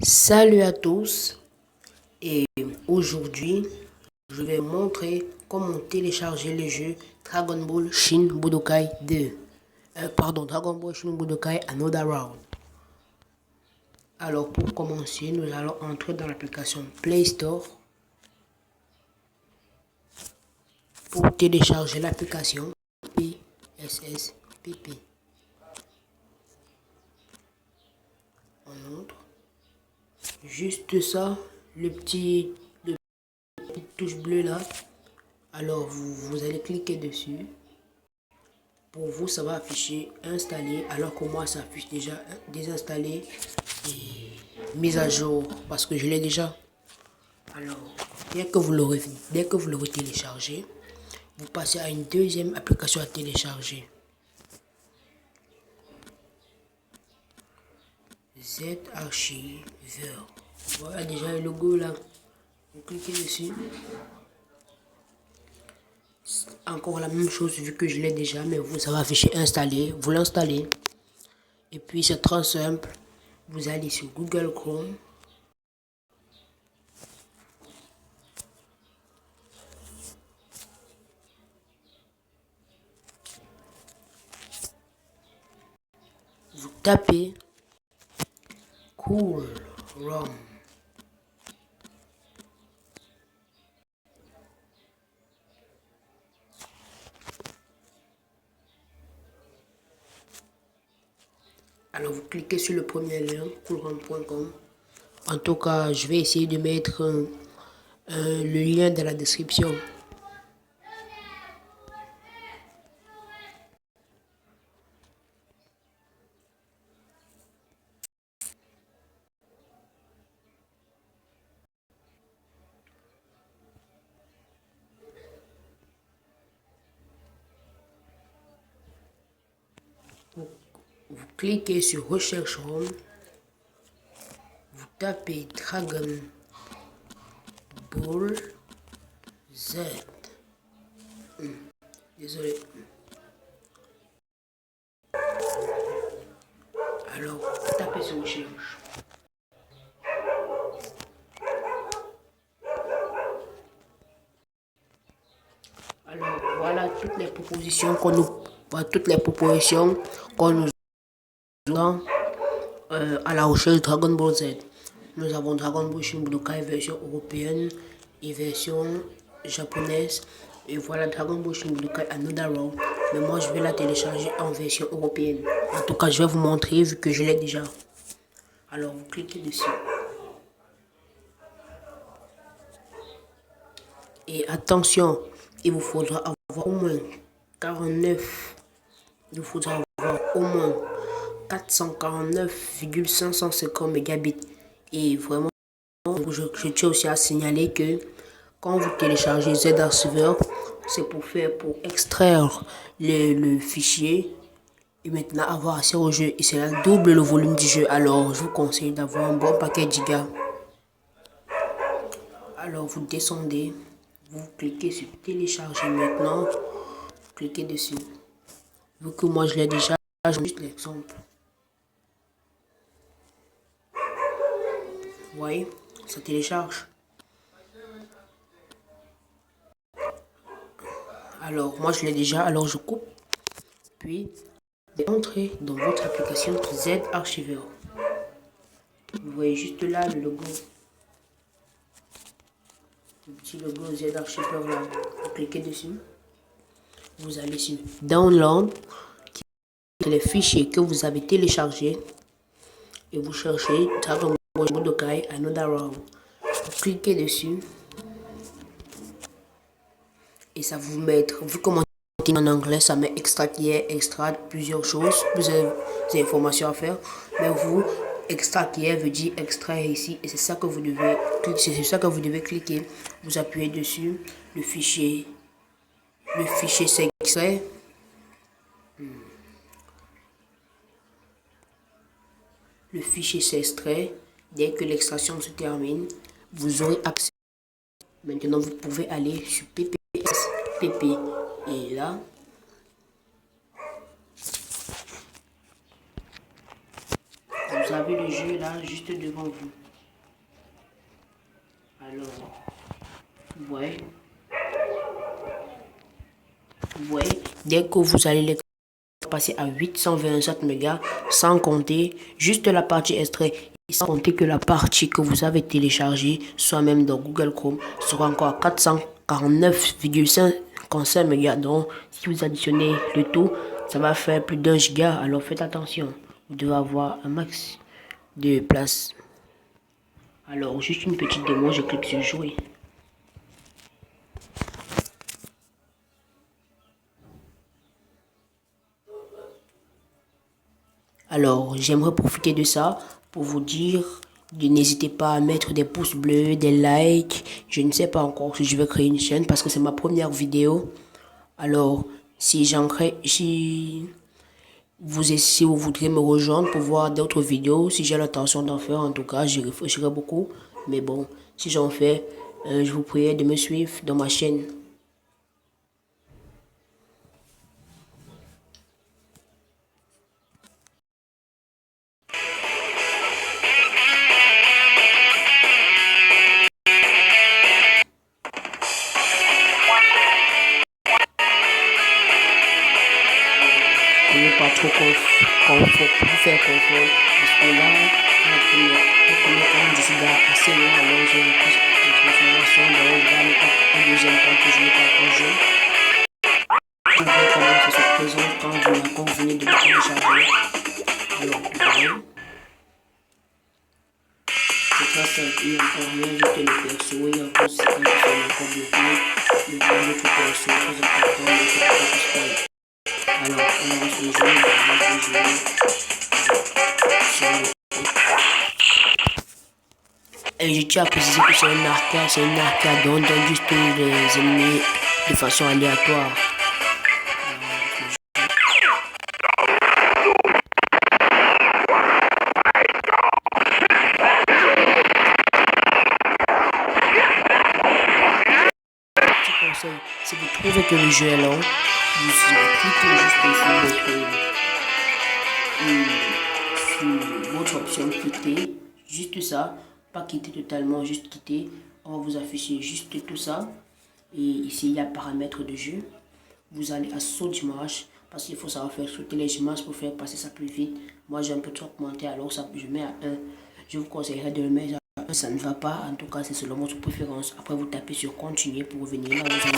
Salut à tous et aujourd'hui je vais vous montrer comment télécharger le jeu Dragon Ball Shin Budokai 2. Dragon Ball Shin Budokai Another Round. Alors pour commencer, nous allons entrer dans l'application Play Store pour télécharger l'application PSSPP. On entre. Juste ça, le petit touche bleue là. Alors vous allez cliquer dessus. Pour vous, ça va afficher installé, alors que moi, ça affiche déjà désinstallé et mise à jour parce que je l'ai déjà. Alors, dès que vous l'aurez téléchargé, vous passez à une deuxième application à télécharger. Z-Archiver. Voilà déjà le logo là. Vous cliquez dessus. Encore la même chose vu que je l'ai déjà, mais vous, ça va afficher installé. Vous l'installez. Et puis c'est très simple. Vous allez sur Google Chrome. Vous tapez Cool ROM. Alors vous cliquez sur le premier lien, coolrom.com. En tout cas, je vais essayer de mettre le lien dans la description. Vous cliquez sur Recherche ROM. Vous tapez Dragon Ball Z. Désolé. Alors, tapez sur Recherche. Alors, voilà toutes les propositions qu'on nous donne à la recherche de Dragon Ball Z. Nous avons Dragon Ball Shin Budokai version européenne et version japonaise. Et voilà Dragon Ball Shin Budokai Another Round. Mais moi je vais la télécharger en version européenne. En tout cas je vais vous montrer vu que je l'ai déjà. Alors vous cliquez dessus. Et attention, il vous faudra avoir au moins 49. Il vous faudra avoir au moins 449,550 mégabits. Et vraiment, je tiens aussi à signaler que quand vous téléchargez Z-Archiver, c'est pour extraire le fichier et maintenant avoir accès au jeu. Et c'est là double le volume du jeu. Alors, je vous conseille d'avoir un bon paquet de gigas. Alors, vous descendez, vous cliquez sur télécharger maintenant. Vous cliquez dessus. Vu que moi je l'ai déjà, je juste l'exemple. Vous voyez, ça télécharge. Alors, moi je l'ai déjà, alors je coupe. Puis, entrez dans votre application Z-Archiver. Vous voyez juste là le logo. Le petit logo Z-Archiver là. Vous cliquez dessus. Vous allez sur Download, qui est les fichiers que vous avez téléchargés. Et vous cherchez Dragon Ball Budokai Another Round. Vous cliquez dessus. Et ça vous met, vu comment en anglais, ça met extra plusieurs choses, plusieurs informations à faire. Mais vous, extract veut dire extraire ici. Et c'est ça que vous devez cliquer. C'est ça que vous devez cliquer. Vous appuyez dessus. Le fichier c'est extrait. Le fichier s'est extrait. Dès que l'extraction se termine, vous aurez accès. Maintenant, vous pouvez aller sur PPSPP. Et là, vous avez le jeu là juste devant vous. Alors, ouais. Ouais. Dès que vous allez les passer à 827 mégas, sans compter juste la partie extrait, et sans compter que la partie que vous avez téléchargée, soit même dans Google Chrome, sera encore à 449,55 mégas. Donc, si vous additionnez le tout, ça va faire plus d'1 giga. Alors, faites attention. Vous devez avoir un max de place. Alors, juste une petite démo, je clique sur jouer. Alors, j'aimerais profiter de ça pour vous dire de n'hésitez pas à mettre des pouces bleus, des likes. Je ne sais pas encore si je vais créer une chaîne parce que c'est ma première vidéo. Alors, si vous voudrez me rejoindre pour voir d'autres vidéos, si j'ai l'intention d'en faire, en tout cas, j'y réfléchirai beaucoup. Mais bon, si j'en fais, je vous prie de me suivre dans ma chaîne. Pour ne pas trop faire confondre, parce que là, le premier compte décida assez loin, alors j'ai une transformation, donc je vais aller un deuxième compte que je n'ai pas encore joué. Vous verrez comment ça se présente quand vous m'avez convenu de le télécharger. Alors, vous voyez, c'est très simple, il n'y a encore rien, juste le perso, et en plus, c'est quand je fais le code bloqué, le perso, très important, mais c'est pas spoil. Alors, on va se jouer, et je tiens à préciser que c'est une arcade, donc on donne juste les ennemis de façon aléatoire. Petit conseil, si vous trouvez que le jeu est long, vous cliquez juste sur votre option quitter, juste ça, pas quitter totalement, juste quitter. On va vous afficher juste tout ça. Et ici, il y a paramètres de jeu. Vous allez à saut d'image parce qu'il faut savoir faire sauter les images pour faire passer ça plus vite. Moi, j'ai un peu trop augmenté, alors ça, je mets à 1. Je vous conseillerais de le mettre à 1. Ça ne va pas, en tout cas, c'est selon votre préférence. Après, vous tapez sur continuer pour revenir là où vous allez.